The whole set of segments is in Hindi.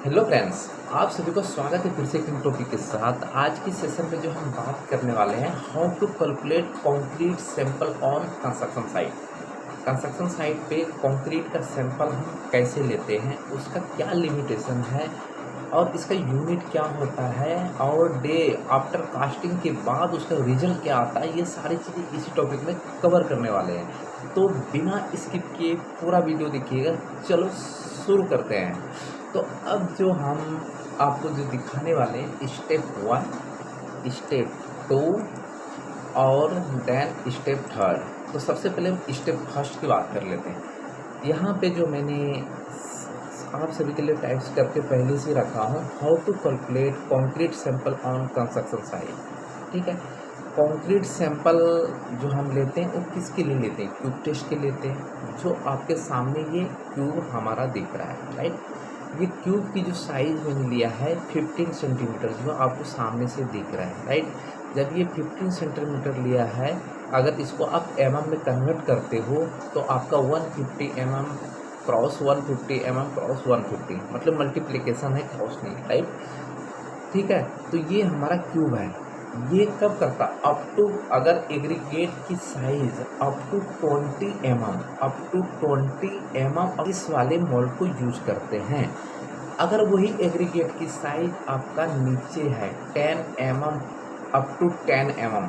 हेलो फ्रेंड्स, आप सभी को स्वागत है फिर से एक न्यू टॉपिक के साथ। आज की सेशन में जो हम बात करने वाले हैं, how to calculate concrete sample on construction site. Construction site पे कंक्रीट का सैंपल हम कैसे लेते हैं, उसका क्या लिमिटेशन है और इसका यूनिट क्या होता है और डे आफ्टर कास्टिंग के बाद उसका रिजल्ट क्या आता है, ये सारी चीज़ें इसी टॉपिक में कवर करने वाले हैं। तो बिना स्किप किए पूरा वीडियो देखिएगा। चलो शुरू करते हैं। तो अब जो हम आपको जो दिखाने वाले हैं, स्टेप 1, स्टेप 2 और देन स्टेप 3। तो सबसे पहले हम स्टेप फर्स्ट की बात कर लेते हैं। यहाँ पे जो मैंने आप सभी के लिए टाइप्स करके पहले से रखा हूँ, how to calculate concrete sample on construction site. ठीक है, कंक्रीट सैंपल जो हम लेते हैं वो किसके लिए लेते हैं? क्यूब टेस्ट के लेते हैं। जो आपके सामने ये क्यूब हमारा दिख रहा है, राइट। ये क्यूब की जो साइज़ मैंने लिया है 15 सेंटीमीटर, जो आपको सामने से दिख रहा है, राइट। जब ये 15 सेंटीमीटर लिया है, अगर इसको आप में कन्वर्ट करते हो तो आपका 150 क्रॉस 150 क्रॉस 150, मतलब मल्टीप्लिकेशन है, क्रॉस नहीं, राइट। ठीक है, तो ये हमारा क्यूब है। ये कब करता? अप टू, अगर एग्रीगेट की साइज अप टू 20 और इस वाले मोल्ड को यूज करते हैं। अगर वही एग्रीगेट की साइज आपका नीचे है 10 अप टू 10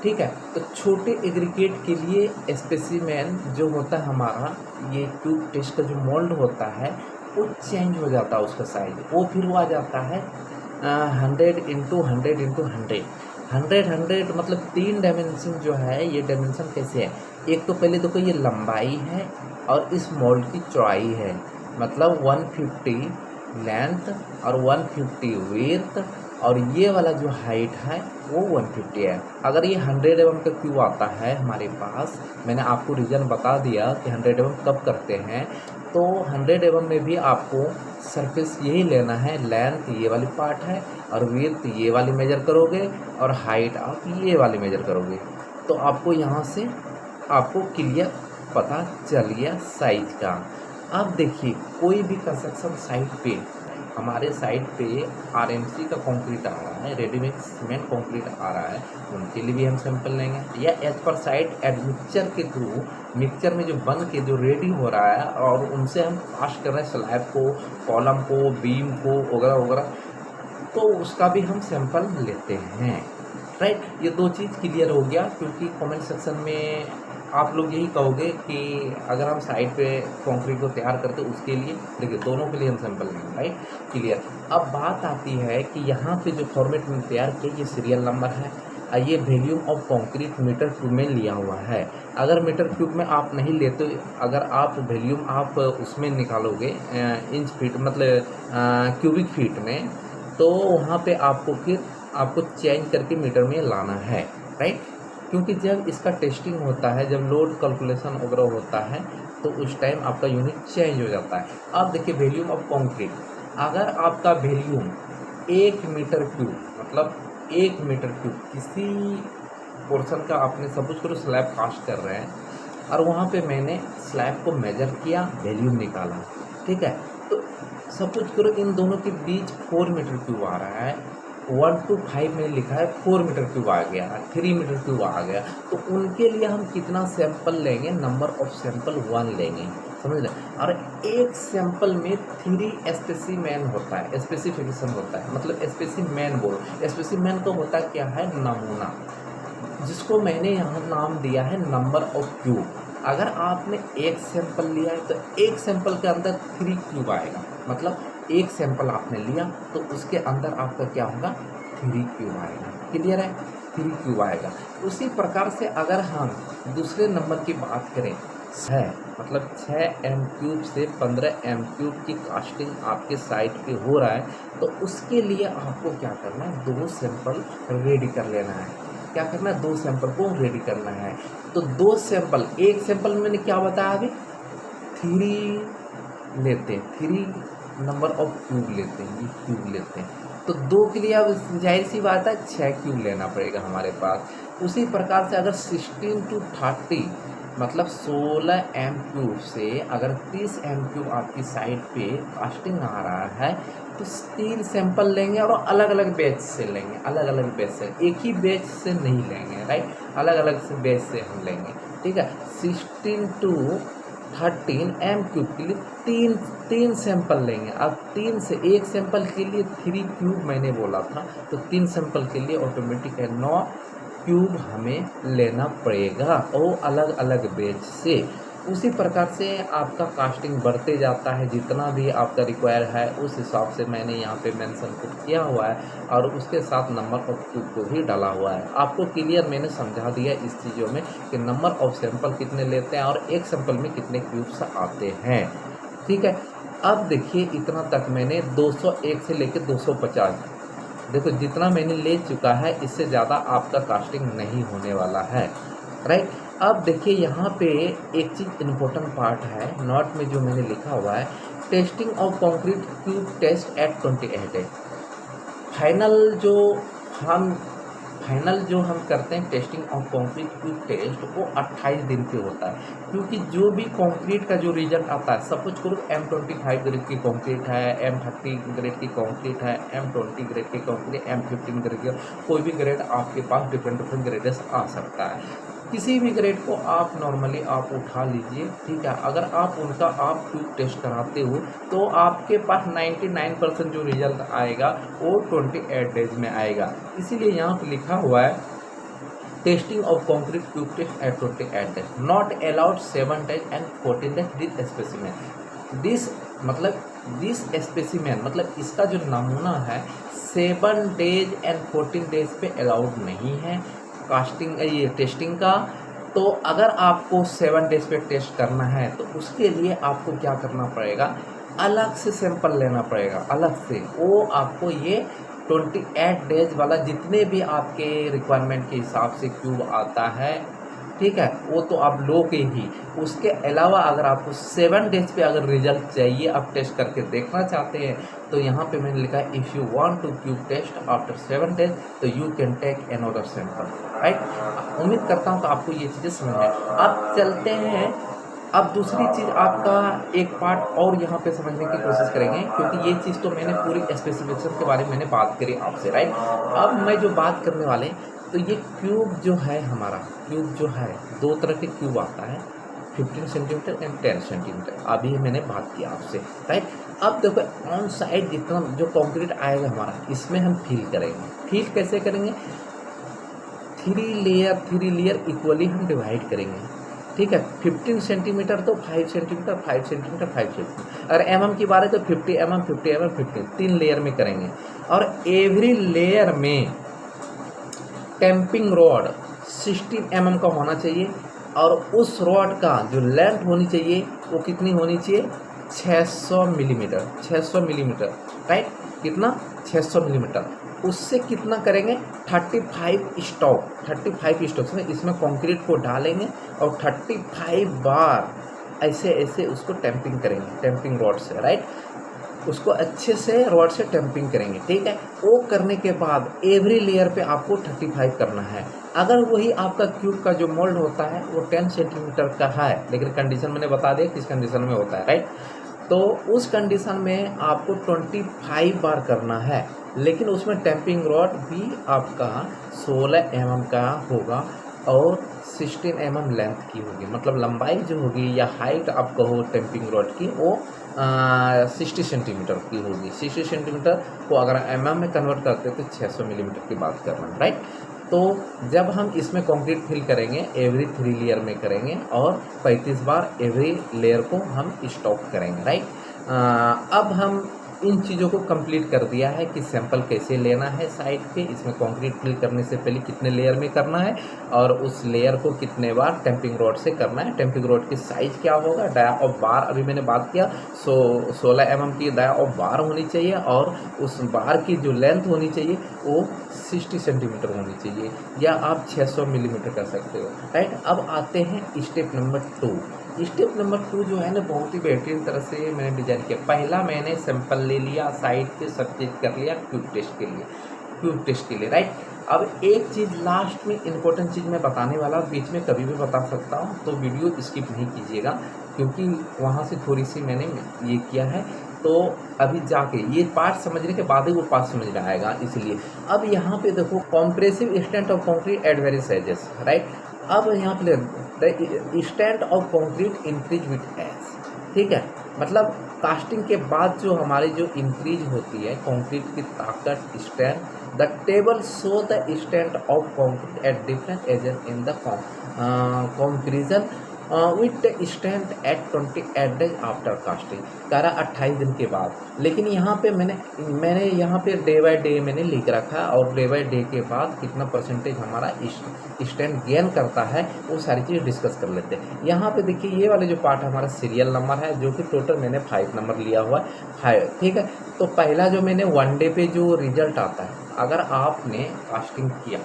ठीक है, तो छोटे एग्रीगेट के लिए स्पेसिमेन जो होता है हमारा, ये क्यूब टेस्ट का जो मोल्ड होता है वो चेंज हो जाता है, उसका साइज वो फिर वो आ जाता है 100 इंटू 100 इंटू 100 मतलब 3 डायमेंशन जो है। ये डायमेंशन कैसे है? एक तो पहले देखो, ये लंबाई है और इस मोल्ड की चौड़ाई है, मतलब 150 लेंथ और 150 विड्थ, और ये वाला जो हाइट है वो 150 है। अगर ये 100 का क्यूब आता है हमारे पास, मैंने आपको रीज़न बता दिया कि 100 कब करते हैं। तो 100 में भी आपको सरफेस यही लेना है, लेंथ ये वाली पार्ट है और विड्थ ये वाली मेजर करोगे और हाइट आप ये वाली मेजर करोगे। तो आपको यहाँ से आपको क्लियर पता चल गया साइज का। अब देखिए, कोई भी कंस्ट्रक्शन साइट पे, हमारे साइट पे आरएमसी का कंक्रीट आ रहा है, रेडीमेड सीमेंट कंक्रीट आ रहा है, उनके लिए भी हम सैंपल लेंगे, या एज पर साइट एडमिक्सचर के थ्रू, मिक्सचर में जो बन के जो रेडी हो रहा है और उनसे हम कास्ट कर रहे हैं स्लैब को, कॉलम को, बीम को वगैरह वगैरह, तो उसका भी हम सैंपल लेते हैं, राइट। ये दो चीज़ क्लियर हो गया, क्योंकि कमेंट सेक्शन में आप लोग यही कहोगे कि अगर हम साइट पे कंक्रीट को तैयार करते उसके लिए, देखिए दोनों के लिए हम सैंपल लेंगे, राइट, क्लियर। अब बात आती है कि यहाँ पे जो फॉर्मेट में तैयार किया, ये सीरियल नंबर है, ये volume of concrete meter cube में लिया हुआ है। अगर मीटर क्यूब में आप नहीं लेते, अगर आप वॉल्यूम आप उसमें निकालोगे इंच फीट, मतलब क्यूबिक फीट में, तो वहाँ पे आपको फिर आपको चेंज करके मीटर में लाना है, राइट। क्योंकि जब इसका टेस्टिंग होता है, जब लोड कैलकुलेशन वगैरह होता है, तो उस टाइम आपका यूनिट चेंज हो जाता है। अब देखिए, वॉल्यूम ऑफ कंक्रीट, अगर आपका वॉल्यूम 1 मीटर क्यूब, मतलब 1 मीटर क्यूब किसी पोर्शन का, आपने सपोज करो स्लैब कास्ट कर रहे हैं और वहाँ पे मैंने स्लैब को मेजर किया, वॉल्यूम निकाला, ठीक है। तो सपोज करो इन दोनों के बीच 4 मीटर क्यूब आ रहा है, 1 to 5 में लिखा है 4 मीटर क्यूब आ गया, 3 मीटर क्यूब आ गया, तो उनके लिए हम कितना सैंपल लेंगे? नंबर ऑफ सैंपल 1 लेंगे, समझ लें। और एक सैंपल में 3 स्पेसिमेन होता है, स्पेसिफिकेशन होता है, मतलब स्पेसिमेन बोलो। स्पेसिमेन का होता क्या है? नमूना, जिसको मैंने यहाँ नाम दिया है नंबर ऑफ क्यूब। अगर आपने एक सैंपल लिया है तो एक सैंपल के अंदर 3 क्यूब आएगा, मतलब एक सैंपल आपने लिया तो उसके अंदर आपका क्या होगा? 3 क्यूब आएगा, क्लियर है? 3 क्यूब आएगा। उसी प्रकार से अगर हम दूसरे नंबर की बात करें, 6, मतलब 6 एम क्यूब से 15 एम क्यूब की कास्टिंग आपके साइट पे हो रहा है, तो उसके लिए आपको क्या करना है? 2 सैंपल रेडी कर लेना है। क्या करना है? 2 सैंपल को रेडी करना है। तो 2 सैंपल, एक सैंपल मैंने क्या बताया अभी? 3 लेते हैं, 3 नंबर ऑफ क्यूब लेते हैं, ये क्यूब लेते हैं। तो 2 के लिए अब जाहिर सी बात है 6 क्यूब लेना पड़ेगा हमारे पास। उसी प्रकार से अगर 16 to 30 मतलब 16 एम क्यूब से अगर 30 एम क्यूब आपकी साइड पे कास्टिंग आ रहा है तो 3 सैंपल लेंगे और अलग अलग बैच से लेंगे, अलग अलग बैच से, एक ही बैच से नहीं लेंगे, राइट, अलग अलग से बैच से हम लेंगे, ठीक है। 16 to 13 एम क्यूब के लिए तीन सैंपल लेंगे। अब 3 से एक सैंपल के लिए 3 क्यूब मैंने बोला था, तो 3 सैंपल के लिए ऑटोमेटिक है 9 क्यूब हमें लेना पड़ेगा और अलग अलग बैच से। उसी प्रकार से आपका कास्टिंग बढ़ते जाता है, जितना भी आपका रिक्वायर है उस हिसाब से मैंने यहाँ पे मेंशन किया हुआ है और उसके साथ नंबर ऑफ क्यूब को भी डाला हुआ है। आपको क्लियर मैंने समझा दिया इस चीज़ों में कि नंबर ऑफ सैंपल कितने लेते हैं और एक सैंपल में कितने क्यूब्स आते हैं, ठीक है। अब देखिए इतना तक मैंने 201 से लेकर 250, देखो जितना मैंने ले चुका है इससे ज़्यादा आपका कास्टिंग नहीं होने वाला है, राइट। अब देखिए यहाँ पे एक चीज़ इम्पोर्टेंट पार्ट है नोट में जो मैंने लिखा हुआ है, testing of concrete cube test at 28 है। फाइनल जो हम करते हैं testing of concrete cube test वो 28 दिन पे होता है, क्योंकि जो भी कंक्रीट का जो रिजल्ट आता है, सपोज करो M25 ग्रेड की कंक्रीट है, M30 ग्रेड की कंक्रीट है, M20 ग्रेड की कंक्रीट, M15 ग्रेड की, कोई भी ग्रेड आपके पास डिफरेंट ग्रेडेस आ सकता है। किसी भी ग्रेड को आप नॉर्मली आप उठा लीजिए, ठीक है। अगर आप उनका आप क्यूब टेस्ट कराते हो तो आपके पास 99% जो रिजल्ट आएगा वो 28 डेज में आएगा। इसीलिए यहाँ पर लिखा हुआ है testing of concrete cube test at 28 days, not allowed 7 days and 14 days this specimen. This specimen मतलब इसका जो नमूना है 7 डेज एंड 14 डेज पे अलाउड नहीं है कास्टिंग ये टेस्टिंग का। तो अगर आपको 7 डेज पे टेस्ट करना है तो उसके लिए आपको क्या करना पड़ेगा, अलग से सैंपल लेना पड़ेगा, अलग से। वो आपको ये 28 डेज वाला जितने भी आपके रिक्वायरमेंट के हिसाब से क्यूब आता है, ठीक है, वो तो आप लोगे ही। उसके अलावा अगर आपको 7 डेज पे अगर रिजल्ट चाहिए, आप टेस्ट करके देखना चाहते हैं, तो यहाँ पे मैंने लिखा है if you want to cube test after 7 days तो you can take another sample, right. उम्मीद करता हूँ कि आपको ये चीज़ें समझ में। अब चलते हैं, अब दूसरी चीज़ आपका एक पार्ट और यहाँ पे समझने की कोशिश करेंगे, क्योंकि ये चीज़ तो मैंने पूरी स्पेसिफिकेशन के बारे में मैंने बात करी आपसे, राइट। अब मैं जो बात करने वाले, तो ये क्यूब जो है हमारा, क्यूब जो है 2 तरह के क्यूब आता है, 15 सेंटीमीटर एंड 10 सेंटीमीटर। अभी मैंने बात किया आपसे, राइट। अब देखो ऑन साइड जितना जो कंक्रीट आएगा हमारा, इसमें हम फिल करेंगे। फिल कैसे करेंगे, 3 लेयर इक्वली हम डिवाइड करेंगे, ठीक है। 15 सेंटीमीटर तो 5 सेंटीमीटर, 5 सेंटीमीटर, 5 सेंटीमीटर। अगर mm की बात है तो 50 mm, 50 mm, 50, 3 लेयर में करेंगे। और एवरी लेयर में टैंपिंग रॉड 16 mm का होना चाहिए, और उस रॉड का जो लेंथ होनी चाहिए वो कितनी होनी चाहिए, 600 मिलीमीटर, 600 मिलीमीटर, राइट। कितना, 600 मिलीमीटर। उससे कितना करेंगे, 35 स्टॉक, 35 स्टॉक में इसमें कंक्रीट को डालेंगे और 35 बार ऐसे ऐसे उसको टैंपिंग करेंगे, टैंपिंग रॉड से, राइट। उसको अच्छे से रॉड से टैंपिंग करेंगे, ठीक है। वो करने के बाद एवरी लेयर पे आपको 35 करना है। अगर वही आपका क्यूब का जो मोल्ड होता है वो 10 सेंटीमीटर का है, लेकिन कंडीशन मैंने बता दिया किस कंडीशन में होता है, राइट। तो उस कंडीशन में आपको 25 बार करना है, लेकिन उसमें टैंपिंग रॉड भी आपका 16 mm का होगा और 16 mm लेंथ की होगी, मतलब लंबाई जो होगी या हाइट आप कहो टैंपिंग रॉड की वो 60 सेंटीमीटर की होगी। 60 सेंटीमीटर को अगर mm में कन्वर्ट करते तो 600 मिलीमीटर की बात कर रहे हैं, राइट। तो जब हम इसमें कंक्रीट फिल करेंगे एवरी 3 लेयर में करेंगे और 35 बार एवरी लेयर को हम स्टॉक करेंगे, राइट। अब हम इन चीज़ों को कंप्लीट कर दिया है कि सैंपल कैसे लेना है साइड पे, इसमें कंक्रीट फिल करने से पहले कितने लेयर में करना है और उस लेयर को कितने बार टैंपिंग रॉड से करना है, टैंपिंग रॉड की साइज़ क्या होगा, डाया ऑफ बार अभी मैंने बात किया 16 mm की डाया ऑफ बार होनी चाहिए और उस बार की जो लेंथ होनी चाहिए वो 60 सेंटीमीटर होनी चाहिए, या आप 600 मिलीमीटर कर सकते हो, राइट। अब आते हैं स्टेप नंबर 2। स्टेप नंबर 2 जो है ना बहुत ही बेहतरीन तरह से मैंने डिजाइन किया। पहला मैंने सैंपल ले लिया, साइड पे सब चीज कर लिया क्यूब टेस्ट के लिए, राइट। अब एक चीज़ लास्ट में इम्पोर्टेंट चीज़ मैं बताने वाला, बीच में कभी भी बता सकता हूँ, तो वीडियो स्किप नहीं कीजिएगा क्योंकि वहाँ से थोड़ी सी मैंने ये किया है, तो अभी जाके ये पार्ट समझने के बाद ही वो पार्ट समझ में आएगा। इसलिए अब यहाँ पे देखो compressive strength of concrete at various ages, right. अब यहाँ पे the strength of concrete increase with age, ठीक है, मतलब कास्टिंग के बाद जो हमारी जो इंक्रीज होती है कंक्रीट की ताकत, strength, the table show the strength of concrete at different ages in the concretion with the strength at 28 days after casting, कह रहा 28 दिन के बाद। लेकिन यहाँ पे मैंने यहाँ पे डे बाय डे मैंने लिख रखा है, और डे बाय डे के बाद कितना परसेंटेज हमारा स्ट्रेंथ गेन करता है वो सारी चीज़ डिस्कस कर लेते हैं। यहाँ पे देखिए ये वाले जो पार्ट हमारा सीरियल नंबर है, जो कि टोटल मैंने 5 नंबर लिया हुआ है, 5, ठीक है। तो पहला जो मैंने 1 डे पे जो रिजल्ट आता है, अगर आपने कास्टिंग किया,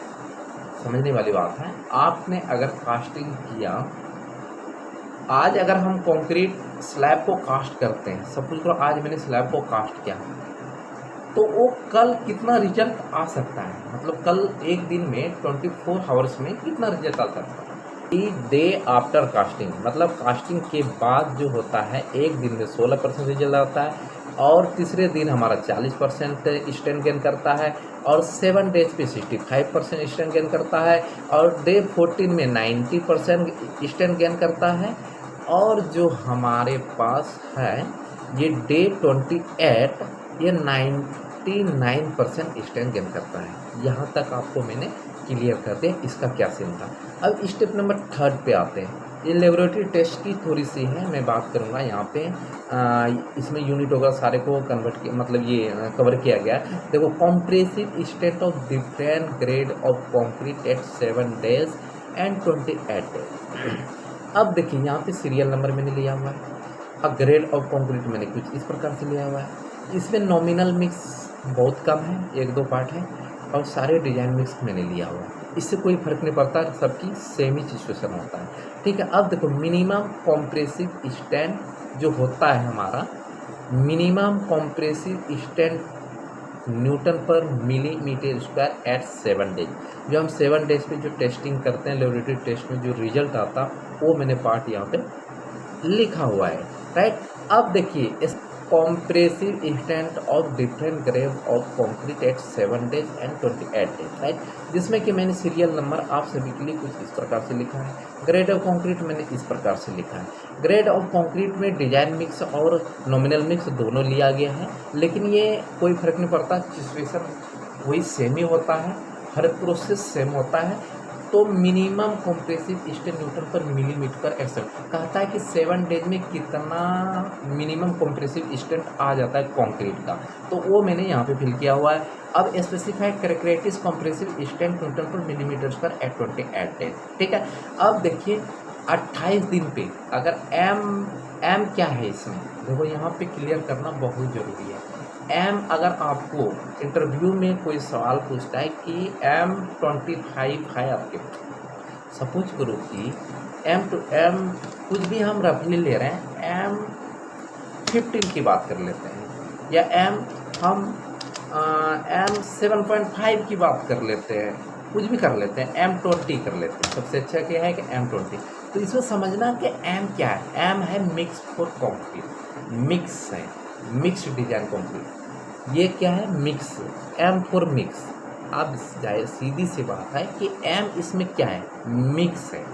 समझने वाली बात है, आपने अगर कास्टिंग किया, आज अगर हम कंक्रीट स्लैब को कास्ट करते हैं, सपोज करो आज मैंने स्लैब को कास्ट किया, तो वो कल कितना रिजल्ट आ सकता है, मतलब कल एक दिन में 24 आवर्स में कितना रिजल्ट आ सकता है। डे आफ्टर कास्टिंग, मतलब कास्टिंग के बाद जो होता है एक दिन में 16% रिजल्ट आता है, और तीसरे दिन हमारा 40% स्ट्रेंथ गेन करता है, और 7 डेज पे 65% स्ट्रेंथ गेन करता है, और डे 14 में 90% स्ट्रेंथ गेन करता है, और जो हमारे पास है ये डे 28 ये 99% स्ट्रेंथ गेन करता है। यहाँ तक आपको मैंने क्लियर कर दिया इसका क्या सीन था। अब स्टेप नंबर 3 पे आते हैं। ये लेबोरेटरी टेस्ट की थोड़ी सी है, मैं बात करूँगा यहाँ पे। इसमें यूनिट होगा सारे को कन्वर्ट किया, मतलब ये कवर किया गया है। देखो compressive state of different grade of concrete eight 7 days and 28 days. अब देखिए यहाँ पे सीरियल नंबर मैंने लिया हुआ है, अब ग्रेड ऑफ कंक्रीट मैंने कुछ इस प्रकार से लिया हुआ है। इसमें नॉमिनल मिक्स बहुत कम है, 1-2 पार्ट है, और सारे डिजाइन मिक्स मैंने लिया हुआ है। इससे कोई फर्क नहीं पड़ता, सबकी सेम ही सिचुएशन होता है, ठीक है। अब देखो मिनिमम कॉम्प्रेसिव स्ट्रेंथ जो होता है हमारा, मिनिमम कॉम्प्रेसिव स्ट्रेंथ न्यूटन पर मिलीमीटर स्क्वायर एट 7 डेज। जो हम 7 डेज पे जो टेस्टिंग करते हैं लेबोरेटरी टेस्ट में जो रिजल्ट आता वो मैंने पार्ट यहाँ पे लिखा हुआ है, राइट। अब देखिए इस compressive strength of different grade of concrete eight 7 days and 28 days, right, जिसमें कि मैंने सीरियल नंबर आप सभी के लिए कुछ इस प्रकार से लिखा है। ग्रेड ऑफ कंक्रीट मैंने इस प्रकार से लिखा है। ग्रेड ऑफ कंक्रीट में डिजाइन मिक्स और नॉमिनल मिक्स दोनों लिया गया है, लेकिन ये कोई फर्क नहीं पड़ता, सिचुएशन वही सेम ही होता है, हर प्रोसेस सेम होता है। तो मिनिमम कॉम्प्रेसिव स्ट्रेंथ न्यूटन पर मिलीमीटर पर एक्सेप्ट कहता है कि 7 डेज में कितना मिनिमम कॉम्प्रेसिव स्ट्रेंथ आ जाता है कंक्रीट का, तो वो मैंने यहाँ पे फिल किया हुआ है। अब specified characteristics compressive strength Newton पर मिलीमीटर पर एट 28 डेज, ठीक है। अब देखिए 28 दिन पे अगर एम क्या है इसमें, देखो यहाँ पे क्लियर करना बहुत ज़रूरी है। एम अगर आपको इंटरव्यू में कोई सवाल पूछता है कि M25 है आपके, सपोज करो कि M कुछ भी हम रफली ले रहे हैं, M15 की बात कर लेते हैं, या हम M7.5 की बात कर लेते हैं, कुछ भी कर लेते हैं, M20 कर लेते हैं, सबसे अच्छा क्या है कि M20। तो इसमें समझना कि M क्या है। M है मिक्स फॉर कंक्रीट, मिक्स है, मिक्स डिजाइन कंक्रीट, ये क्या है मिक्स, M फॉर मिक्स। अब जाए सीधी सी बात है कि M इसमें क्या है, मिक्स है,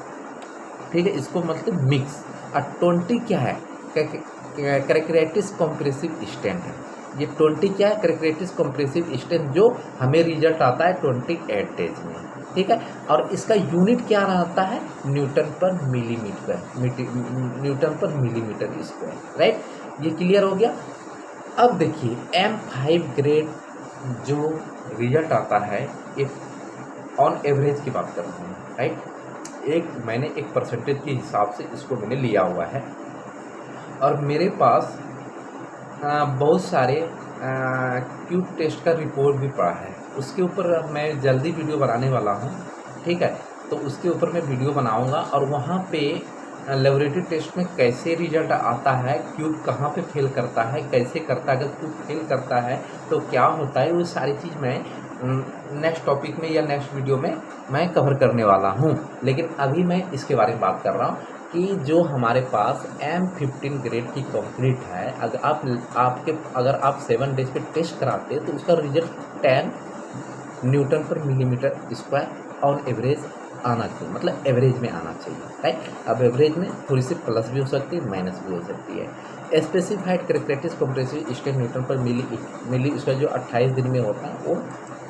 ठीक है, इसको मतलब मिक्स। और 20 क्या है, कैरेक्टरिस्टिक्स कॉम्प्रेसिव स्ट्रेंथ है। ये 20 क्या है, कैरेक्टरिस्टिक्स कॉम्प्रेसिव स्ट्रेंथ, जो हमें रिजल्ट आता है 28 डेज में, ठीक है। और इसका यूनिट क्या रहता है, न्यूटन पर मिलीमीटर, न्यूटन पर मिलीमीटर स्क्वायर, राइट। ये क्लियर हो गया। अब देखिए M5 ग्रेड जो रिजल्ट आता है, एक ऑन एवरेज की बात कर रहा हूँ, राइट। मैंने एक परसेंटेज के हिसाब से इसको मैंने लिया हुआ है, और मेरे पास बहुत सारे क्यूब टेस्ट का रिपोर्ट भी पड़ा है, उसके ऊपर मैं जल्दी वीडियो बनाने वाला हूँ, ठीक है। तो उसके ऊपर मैं वीडियो बनाऊँगा, और वहाँ पे लेबोरेटरी टेस्ट में कैसे रिजल्ट आता है, क्यूब कहाँ पे फेल करता है, कैसे करता है, अगर क्यूब फेल करता है तो क्या होता है, वो सारी चीज़ मैं नेक्स्ट टॉपिक में या नेक्स्ट वीडियो में मैं कवर करने वाला हूँ। लेकिन अभी मैं इसके बारे में बात कर रहा हूँ कि जो हमारे पास M15 ग्रेड की कंक्रीट है, अगर आप 7 डेज पे टेस्ट कराते हैं तो उसका रिजल्ट 10 न्यूटन पर मिलीमीटर स्क्वायर ऑन एवरेज आना चाहिए, मतलब एवरेज में आना चाहिए, राइट। अब एवरेज में थोड़ी सी प्लस भी हो सकती है, माइनस भी हो सकती है। Specified characteristic compressive strength Newton पर मिली उसका जो 28 दिन में होता है वो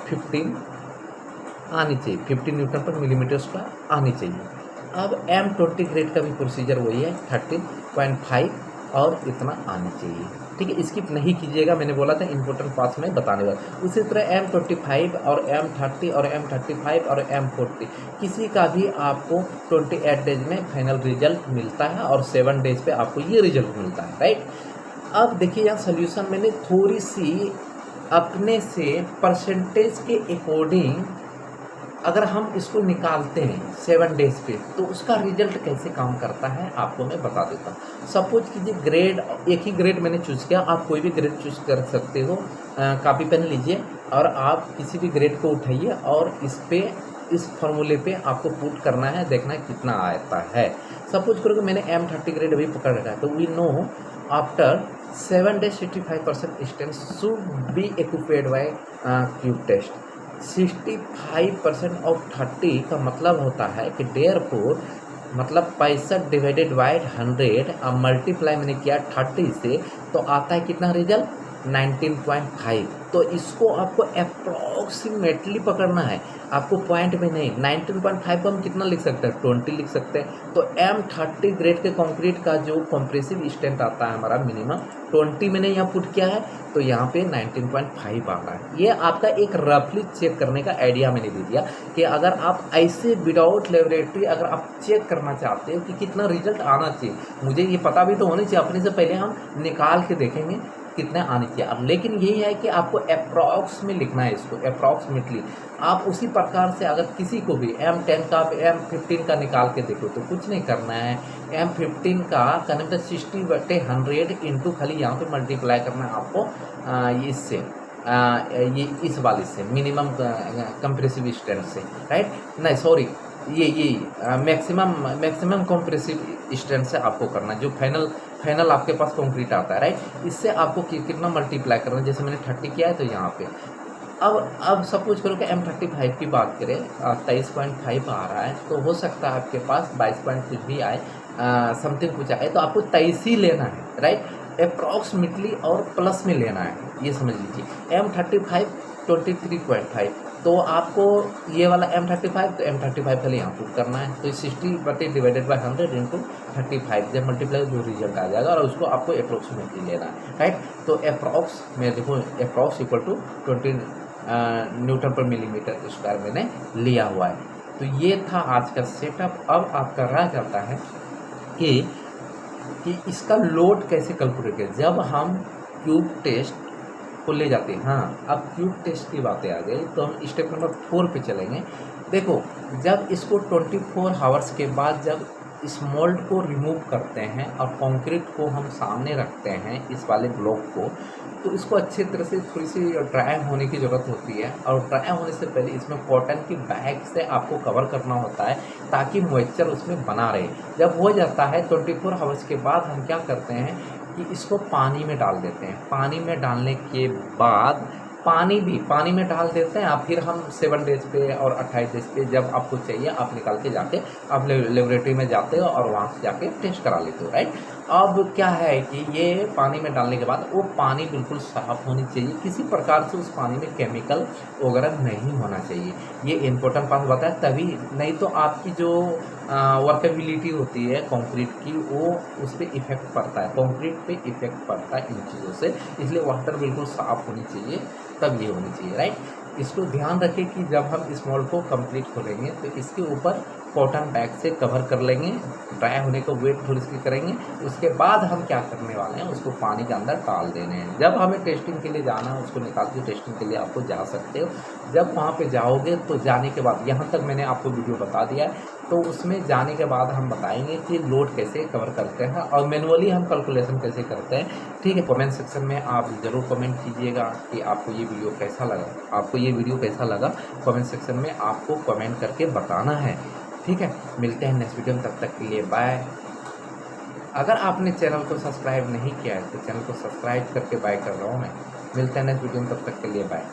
15 आनी चाहिए, 15 न्यूटन पर मिलीमीटर स्क्वायर आनी चाहिए। अब M20 ग्रेड का भी प्रोसीजर वही है, 13.5 और इतना आनी चाहिए, ठीक है। स्किप नहीं कीजिएगा, मैंने बोला था इंपॉर्टेंट पार्ट्स में बताने वाला। उसी तरह M25 और M30 और M35 और M40 किसी का भी आपको 28 डेज में फाइनल रिजल्ट मिलता है और 7 डेज पे आपको ये रिजल्ट मिलता है, राइट। अब देखिए यहाँ सोल्यूशन मैंने थोड़ी सी अपने से परसेंटेज के अकॉर्डिंग अगर हम इसको निकालते हैं 7 डेज पे तो उसका रिजल्ट कैसे काम करता है आपको मैं बता देता हूँ। सपोज कीजिए ग्रेड, एक ही ग्रेड मैंने चूज़ किया, आप कोई भी ग्रेड चूज़ कर सकते हो। कॉपी पेन लीजिए और आप किसी भी ग्रेड को उठाइए और इस फॉर्मूले पे आपको पुट करना है, देखना है कितना आता है। सपोज करो कि मैंने M30 ग्रेड अभी पकड़ रखा है, तो we know after 7 days 65% strength should be occupied by cube test. 65% of 30 का मतलब होता है कि देयरफॉर मतलब 65 डिवाइडेड बाय 100, अब मल्टीप्लाई मैंने किया 30 से तो आता है कितना रिजल्ट 19.5। तो इसको आपको अप्रॉक्सीमेटली पकड़ना है, आपको पॉइंट में नहीं। 19.5 को हम कितना लिख सकते हैं 20 लिख सकते हैं। तो M30 ग्रेड के कंक्रीट का जो कंप्रेसिव स्ट्रेंथ आता है हमारा मिनिमम 20 मैंने यहाँ पुट किया है, तो यहाँ पे 19.5 आ रहा है। ये आपका एक रफली चेक करने का आइडिया मैंने दे दिया कि अगर आप ऐसे विदाउट लेबोरेटरी अगर आप चेक करना चाहते हो कि कितना रिजल्ट आना चाहिए, मुझे ये पता भी तो होना चाहिए, अपने से पहले हम निकाल के देखेंगे कितने आनी चाहिए। अब लेकिन यही है कि आपको अप्रॉक्स में लिखना है इसको, अप्रॉक्सीमेटली। आप उसी प्रकार से अगर किसी को भी M10 का M15 का निकाल के देखो तो कुछ नहीं करना है। M15 का करने में 60/100 इंटू खाली यहाँ पे मल्टीप्लाई करना है आपको इससे ये इस वाले से मिनिमम कंप्रेसिव स्ट्रेंथ से, राइट। नहीं सॉरी, ये मैक्सिमम कंप्रेसिव स्ट्रेंथ से आपको करना है, जो फाइनल आपके पास कंक्रीट आता है, राइट। इससे आपको कितना मल्टीप्लाई करना है, जैसे मैंने 30 किया है तो यहाँ पे अब सपोज करो कि M35 की बात करें 23.5 आ रहा है, तो हो सकता है आपके पास 22 पॉइंट कुछ भी आए, समथिंग कुछ आए, तो आपको 23 ही लेना है, राइट। अप्रॉक्सीमेटली और प्लस में लेना है, ये समझ लीजिए। M35 23.5, तो आपको ये वाला M35 तो M35 खाली यहाँ पुट करना है, तो 60 डिवाइडेड बाय 100 इंटू 35 जब मल्टीप्लाई जो रिजल्ट आ जाएगा और उसको आपको अप्रॉक्सीमेटली लेना है, राइट। तो अप्रॉक्स में देखो अप्रॉक्स इक्वल टू 20 न्यूटन पर मिलीमीटर स्क्वायर मैंने लिया हुआ है। तो ये था आज का सेटअप। अब आपका रह जाता है कि इसका लोड कैसे कैलकुलेट करें जब हम क्यूब टेस्ट को ले जाते हैं। हाँ, अब क्यूब टेस्ट की बातें आ गई तो हम स्टेप नंबर 4 पे चलेंगे। देखो, जब इसको 24 आवर्स के बाद जब इस मोल्ड को रिमूव करते हैं और कंक्रीट को हम सामने रखते हैं, इस वाले ब्लॉक को, तो इसको अच्छी तरह से थोड़ी सी ड्राई होने की ज़रूरत होती है। और ड्राई होने से पहले इसमें कॉटन की बैग से आपको कवर करना होता है ताकि मॉइस्चर उसमें बना रहे। जब हो जाता है 24 आवर्स के बाद हम क्या करते हैं कि इसको पानी में डाल देते हैं। पानी में डालने के बाद पानी में डाल देते हैं। फिर हम 7 डेज पे और 28 डेज पे जब आपको चाहिए आप निकाल के जाके आप लेबोरेटरी में जाते हो और वहाँ से जाके टेस्ट करा लेते हो, राइट। अब क्या है कि ये पानी में डालने के बाद वो पानी बिल्कुल साफ़ होनी चाहिए, किसी प्रकार से उस पानी में केमिकल वगैरह नहीं होना चाहिए। ये इम्पोर्टेंट बात बताया, तभी नहीं तो आपकी जो वर्केबिलिटी होती है कंक्रीट की वो उस पर इफ़ेक्ट पड़ता है, कंक्रीट पे इफ़ेक्ट पड़ता है इन चीज़ों से। इसलिए वाटर बिल्कुल साफ़ होनी चाहिए, तब ये होनी चाहिए, राइट। इसको ध्यान रखें कि जब हम इस मोल्ड को कंप्लीट खोलेंगे तो इसके ऊपर कॉटन बैग से कवर कर लेंगे, ड्राई होने को वेट थोड़ी सी करेंगे। उसके बाद हम क्या करने वाले हैं, उसको पानी के अंदर डाल देने हैं। जब हमें टेस्टिंग के लिए जाना है उसको निकाल के टेस्टिंग के लिए आपको जा सकते हो। जब वहाँ पे जाओगे तो जाने के बाद यहाँ तक मैंने आपको वीडियो बता दिया है, तो उसमें जाने के बाद हम बताएंगे कि लोड कैसे कवर करते हैं और मैनुअली हम कैलकुलेशन कैसे करते हैं। ठीक है, कमेंट सेक्शन में आप ज़रूर कमेंट कीजिएगा कि आपको ये वीडियो कैसा लगा, आपको ये वीडियो कैसा लगा। कमेंट सेक्शन में आपको कमेंट करके बताना है। ठीक है, मिलते हैं नेक्स्ट वीडियो में, तब तक के लिए बाय। अगर आपने चैनल को सब्सक्राइब नहीं किया है तो चैनल को सब्सक्राइब करके बाय कर रहा हूँ मैं। मिलते हैं नेक्स्ट वीडियो में, तब तक के लिए बाय।